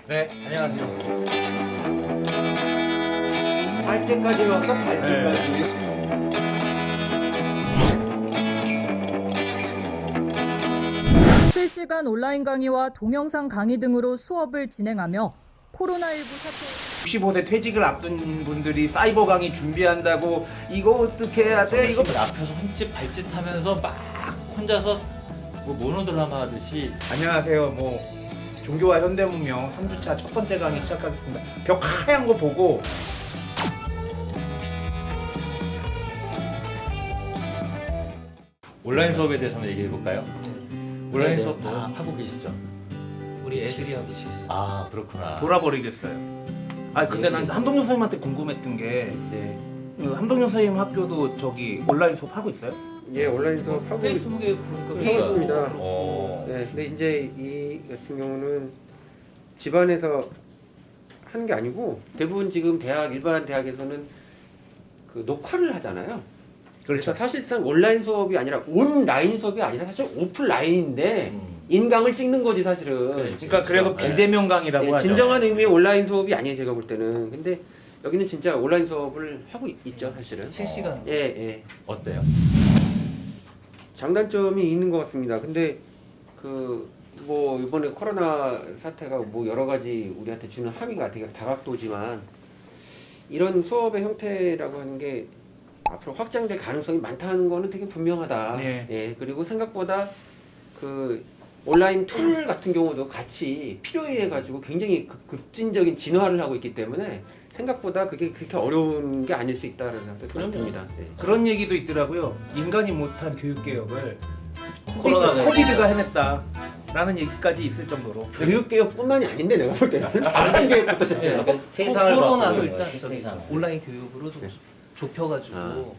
네, 안녕하세요. 발제까지 왔어? 발제까지. 실시간 온라인 강의와 동영상 강의 등으로 수업을 진행하며 코로나19 사태 65세 퇴직을 앞둔 분들이 사이버 강의 준비한다고 이거 어떻게 해야 돼? 이거 앞에서 흠집 발짓하면서 막 혼자서 뭐 모노드라마 하듯이. 안녕하세요. 뭐 종교와 현대문명 3주차 첫 번째 강의 시작하겠습니다. 벽 하얀 거 보고 온라인 수업에 대해서 한번 얘기해 볼까요? 온라인 네, 수업 네. 다 하고 계시죠? 우리 애들이 하고 있어. 아, 그렇구나. 돌아버리겠어요. 아 근데 난 함동영 선생님한테 궁금했던 게 그 함동영 선생님 학교도 저기 온라인 수업 하고 있어요? 예, 온라인 수업 하고 페이스북에 보니까 그렇습니다. 어. 네, 근데 이제 이 같은 경우는 집안에서 하는 게 아니고 대부분 지금 대학 일반 대학에서는 그 녹화를 하잖아요. 그래서 사실상 온라인 수업이 아니라 온라인 수업이 아니라 사실 오프라인인데 인강을 찍는 거지 사실은. 그러니까 그래서 비대면 강의라고 예, 하죠. 진정한 의미의 온라인 수업이 아니에요 제가 볼 때는. 근데 여기는 진짜 온라인 수업을 하고 있죠 사실은. 실시간. 예, 예. 어때요? 장단점이 있는 것 같습니다. 근데 그 뭐 이번에 코로나 사태가 뭐 여러 가지 우리한테 주는 함의가 되게 다각도지만 이런 수업의 형태라고 하는 게 앞으로 확장될 가능성이 많다는 거는 되게 분명하다. 네. 예, 그리고 생각보다 그 온라인 툴 같은 경우도 같이 필요해 가지고 굉장히 급진적인 진화를 하고 있기 때문에 생각보다 그게 그렇게 어려운 게 아닐 수 있다는 생각이 듭니다. 예. 그런 얘기도 있더라고요. 인간이 못한 교육 개혁을 코로나가 코비드가 해냈다. 라는 얘기까지 있을 정도로. 교육개혁뿐만이 아닌데 내가 볼 때는 다른 개혁부터 시작해요. 그러니까 세상을 코로나로 바꾸는 일단 거야, 세상을. 온라인 교육으로 좀 좁혀가지고 아.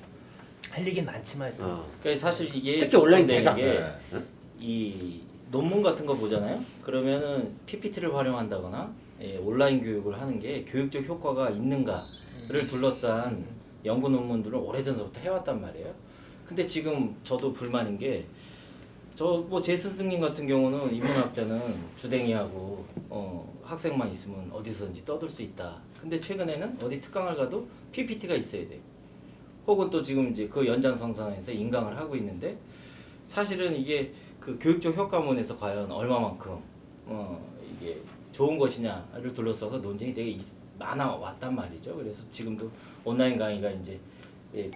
할 얘기는 많지만 하여튼 그러니까 사실 이게 특히 온라인 되는 대강. 게이 논문 같은 거 보잖아요. 그러면은 PPT를 활용한다거나 온라인 교육을 하는 게 교육적 효과가 있는가를 둘러싼 연구 논문들을 오래전부터 해왔단 말이에요. 근데 지금 저도 불만인 게 저 뭐 제 스승님 같은 경우는 인문학자는 주댕이하고 학생만 있으면 어디서든지 떠들 수 있다. 근데 최근에는 어디 특강을 가도 PPT가 있어야 돼. 혹은 또 지금 이제 그 연장선상에서 인강을 하고 있는데 사실은 이게 그 교육적 효과문에서 과연 얼마만큼 이게 좋은 것이냐를 둘러싸서 논쟁이 되게 많아 왔단 말이죠. 그래서 지금도 온라인 강의가 이제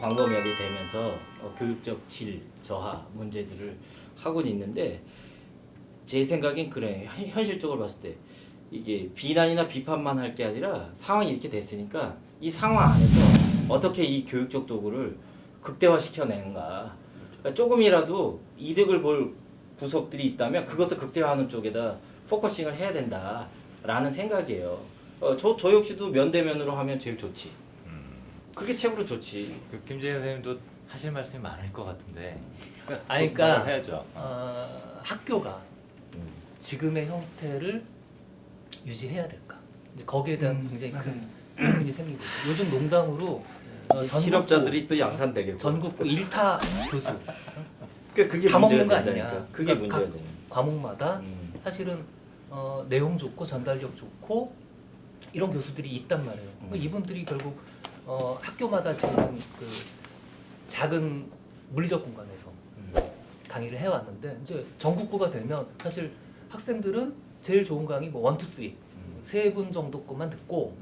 광범위하게 되면서 교육적 질 저하 문제들을 하고는 있는데 제 생각엔 그래. 현실적으로 봤을 때 이게 비난이나 비판만 할 게 아니라 상황이 이렇게 됐으니까 이 상황 안에서 어떻게 이 교육적 도구를 극대화시켜내는가. 그러니까 조금이라도 이득을 볼 구석들이 있다면 그것을 극대화하는 쪽에다 포커싱을 해야 된다라는 생각이에요. 저 역시도 면대면으로 하면 제일 좋지. 그게 최고로 좋지. 그 김재현 선생님도 하실 말씀이 많을 것 같은데. 아니, 그러니까 말을 해야죠. 학교가 지금의 형태를 유지해야 될까? 이제 거기에 대한 굉장히 큰 고민이 생기고 있어요. 요즘 농담으로 실업자들이 또 양산되겠고. 전국구 일타 교수 그러니까 그게 다 먹는 거 문제가 아니냐? 된다니까. 그게 그러니까 문제가 각 되는. 과목마다 사실은 내용 좋고 전달력 좋고 이런 교수들이 있단 말이에요. 이분들이 결국 학교마다 지금 그 작은 물리적 공간에서 강의를 해왔는데 이제 전국구가 되면 사실 학생들은 제일 좋은 강의 뭐 1, 2, 3 세 분 정도 것만 듣고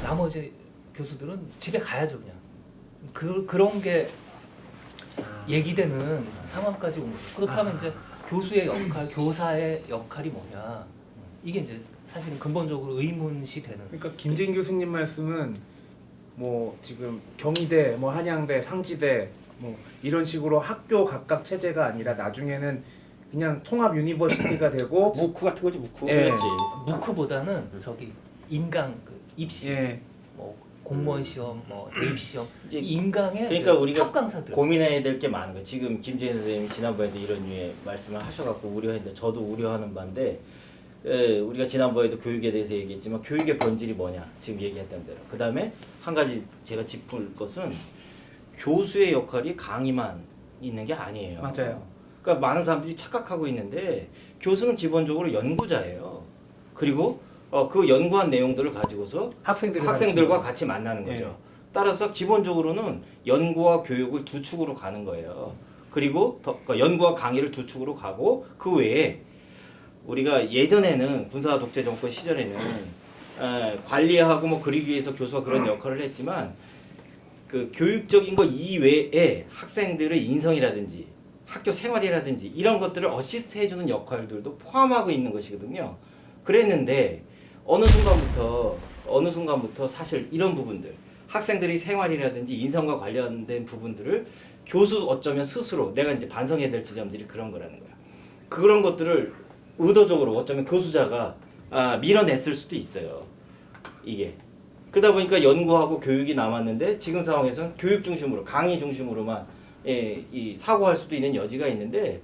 나머지 교수들은 집에 가야죠 그냥. 그런 게 얘기되는 상황까지 온 거죠. 그렇다면 이제 교수의 역할, 교사의 역할이 뭐냐 이게 이제 사실은 근본적으로 의문시 되는. 그러니까 김재인 교수님 말씀은 뭐 지금 경희대, 뭐 한양대, 상지대 뭐 이런 식으로 학교 각각 체제가 아니라 나중에는 그냥 통합 유니버시티가 되고 무크 같은 거지 무크. 예. 그렇지. 무크보다는 저기 인강 그 입시, 예. 뭐 공무원 시험, 뭐 대입 시험, 이제 이 인강의 그러니까 우리가 탑 강사들. 고민해야 될 게 많은 거예요. 지금 김재현 선생님이 지난번에도 이런 류의 말씀을 하셔갖고 우려했는데 저도 우려하는 바인데 우리가 지난번에도 교육에 대해서 얘기했지만 교육의 본질이 뭐냐 지금 얘기했던 대로 그 다음에 한 가지 제가 짚을 것은 교수의 역할이 강의만 있는 게 아니에요. 맞아요. 그러니까 많은 사람들이 착각하고 있는데 교수는 기본적으로 연구자예요. 그리고 그 연구한 내용들을 가지고서 학생들과 같이 만나는 거죠. 네. 따라서 기본적으로는 연구와 교육을 두 축으로 가는 거예요. 그리고 그러니까 연구와 강의를 두 축으로 가고 그 외에 우리가 예전에는 군사 독재 정권 시절에는 관리하고 뭐 그리기 위해서 교수가 그런 역할을 했지만 그 교육적인 거 이외에 학생들의 인성이라든지 학교 생활이라든지 이런 것들을 어시스트 해주는 역할들도 포함하고 있는 것이거든요. 그랬는데 어느 순간부터 사실 이런 부분들 학생들이 생활이라든지 인성과 관련된 부분들을 교수 어쩌면 스스로 내가 이제 반성해야 될 지점들이 그런 거라는 거야. 그런 것들을 의도적으로 어쩌면 교수자가 밀어냈을 수도 있어요. 이게 그러다 보니까 연구하고 교육이 남았는데 지금 상황에서는 교육 중심으로 강의 중심으로만 이 사고할 수도 있는 여지가 있는데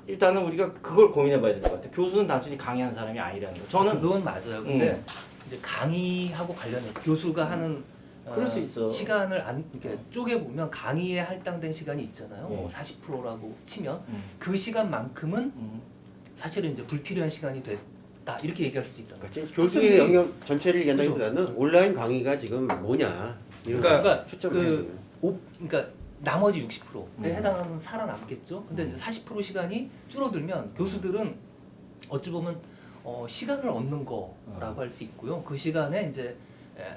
일단은 우리가 그걸 고민해봐야 될 것 같아요. 교수는 단순히 강의하는 사람이 아니라는 거. 저는 그건 맞아요. 근데 이제 강의하고 관련해 교수가 하는 그럴 수 있어. 시간을 이렇게 쪼개 보면 강의에 할당된 시간이 있잖아요. 네. 40%라고 치면 그 시간만큼은 사실은 이제 불필요한 시간이 됐다 이렇게 얘기할 수도 있다. 그러니까 교수의 영역 전체를 얘기한다기보다는 온라인 강의가 지금 뭐냐 이런 그러니까 초점을 해주는. 그러니까 나머지 60%에 해당하는 살아남겠죠. 근데 이제 40% 시간이 줄어들면 교수들은 어찌 보면 시간을 얻는 거라고 할 수 있고요. 그 시간에 이제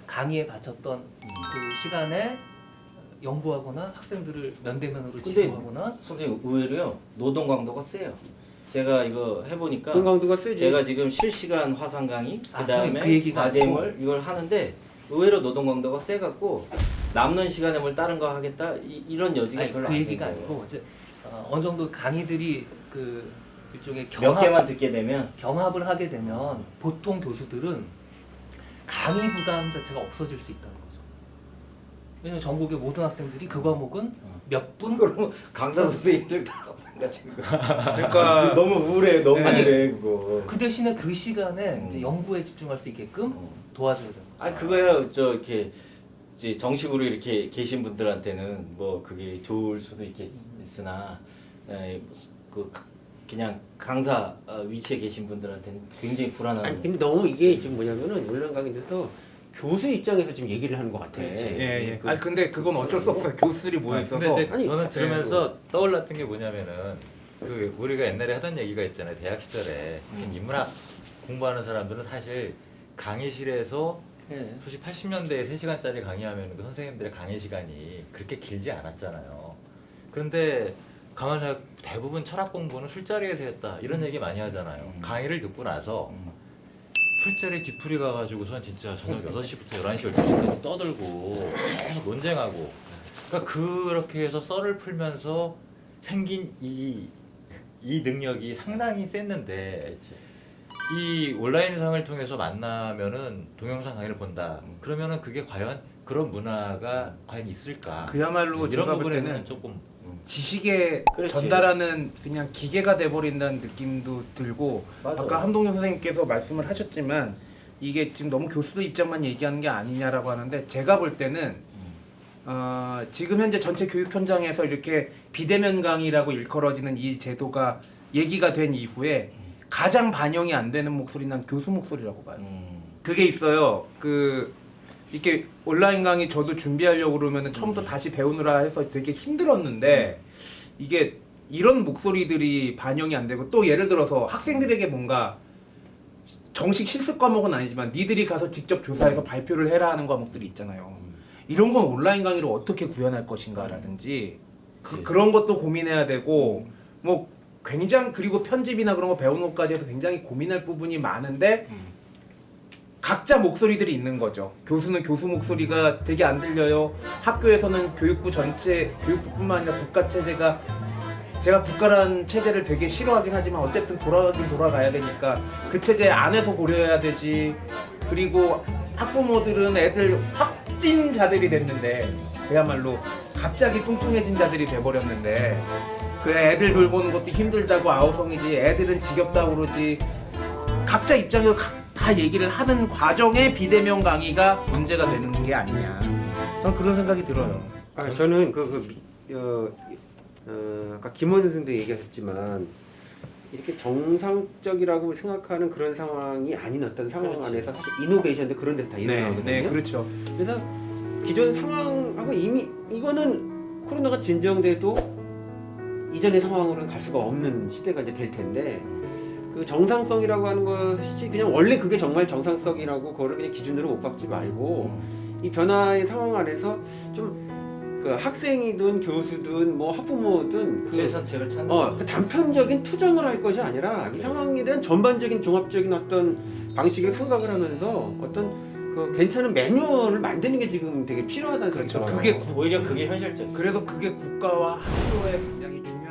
강의에 바쳤던 그 시간에 연구하거나 학생들을 면대면으로 근데 지도하거나 선생님 의외로요 노동 강도가 세요. 제가 이거 해보니까 그런 강도가 세지. 제가 지금 실시간 화상 강의 아, 그다음에 그 얘기가 과제물 이걸 하는데 의외로 노동 강도가 세갖고 남는 시간에 뭘 다른 거 하겠다 이런 여지가 아니, 별로 그 안 얘기가 생겨요. 아니고 이제 어느 정도 강의들이 그 일종의 몇 개만 듣게 되면 경합을 하게 되면 보통 교수들은 강의 부담 자체가 없어질 수 있다는 거죠. 왜냐면 전국의 모든 학생들이 그 과목은 몇 분? 그러면 강사 선생님들 다 지금 그러니까 너무 우울해 너무 아니, 우울해 그거. 그 대신에 그 시간에 이제 연구에 집중할 수 있게끔 도와줘야 되는 거죠. 아 그거야 저 이렇게 이제 정식으로 이렇게 계신 분들한테는 뭐 그게 좋을 수도 있으나 그냥 강사 위치에 계신 분들한테는 굉장히 불안한. 아니 근데 너무 이게 지금 뭐냐면은 온라인 강의에서 교수 입장에서 지금 얘기를 하는 것 같아. 예. 아니 근데 그건 어쩔 수 없어요. 교수들이 모여 있어서. 근데 이제 아니, 저는 들으면서 떠올랐던 게 뭐냐면은 그 우리가 옛날에 하던 얘기가 있잖아요. 대학 시절에 인문학 공부하는 사람들은 사실 강의실에서 예. 솔직히 80년대에 3시간짜리 강의하면 그 선생님들의 강의 시간이 그렇게 길지 않았잖아요. 그런데 가만히 생각 대부분 철학 공부는 술자리에서 했다 이런 얘기 많이 하잖아요. 강의를 듣고 나서 술자리 뒤풀이 가가지고선 진짜 저녁 6시부터 11시, 12시까지 떠들고 계속 논쟁하고 그러니까 그렇게 해서 썰을 풀면서 생긴 이 능력이 상당히 셌는데 이 온라인상을 통해서 만나면은 동영상 강의를 본다. 그러면은 그게 과연 그런 문화가 과연 있을까? 그야말로 이런 제가 볼 부분에는 때는 조금 지식에 그렇지. 전달하는 그냥 기계가 돼버린다는 느낌도 들고 맞아. 아까 한동현 선생님께서 말씀을 하셨지만 이게 지금 너무 교수들 입장만 얘기하는 게 아니냐라고 하는데 제가 볼 때는 지금 현재 전체 교육 현장에서 이렇게 비대면 강의라고 일컬어지는 이 제도가 얘기가 된 이후에 가장 반영이 안 되는 목소리는 난 교수 목소리라고 봐요. 그게 있어요. 이렇게 온라인 강의 저도 준비하려고 그러면은 처음부터 다시 배우느라 해서 되게 힘들었는데 이게 이런 목소리들이 반영이 안 되고 또 예를 들어서 학생들에게 뭔가 정식 실습 과목은 아니지만 니들이 가서 직접 조사해서 발표를 해라 하는 과목들이 있잖아요. 이런 건 온라인 강의로 어떻게 구현할 것인가라든지 그런 것도 고민해야 되고 뭐 굉장히 그리고 편집이나 그런 거 배우는 것까지 해서 굉장히 고민할 부분이 많은데 각자 목소리들이 있는 거죠. 교수는 교수 목소리가 되게 안 들려요. 학교에서는 교육부 전체, 교육부뿐만 아니라 국가 체제가 제가 국가라는 체제를 되게 싫어하긴 하지만 어쨌든 돌아가야 되니까 그 체제 안에서 고려해야 되지. 그리고 학부모들은 애들 확진자들이 됐는데 그야말로 갑자기 뚱뚱해진 자들이 돼버렸는데 그 애들 돌보는 것도 힘들다고 아우성이지 애들은 지겹다고 그러지 각자 입장에서 다 얘기를 하는 과정에 비대면 강의가 문제가 되는 게 아니냐 저는 그런 생각이 들어요. 저는 아까 김원 선생도 얘기하셨지만 이렇게 정상적이라고 생각하는 그런 상황이 아닌 어떤 상황 그렇지. 안에서 사실 이노베이션도 그런 데서 다 일어나거든요. 네, 그렇죠. 그래서 기존 상황하고 이미 이거는 코로나가 진정돼도 이전의 상황으로는 갈 수가 없는 시대가 이제 될 텐데 그 정상성이라고 하는 것이 그냥 원래 그게 정말 정상성이라고 그거를 그냥 기준으로 못 박지 말고 이 변화의 상황 안에서 좀 그 학생이든 교수든 뭐 학부모든 그 최선책을 찾는 그 단편적인 투정을 할 것이 아니라 이 상황에 대한 전반적인 종합적인 어떤 방식을 생각을 하면서 어떤 그 괜찮은 매뉴얼을 만드는 게 지금 되게 필요하다는 그렇죠. 생각이 그게 들어요. 오히려 그게 현실적. 그래서 그게 국가와 학교의 굉장히 중요한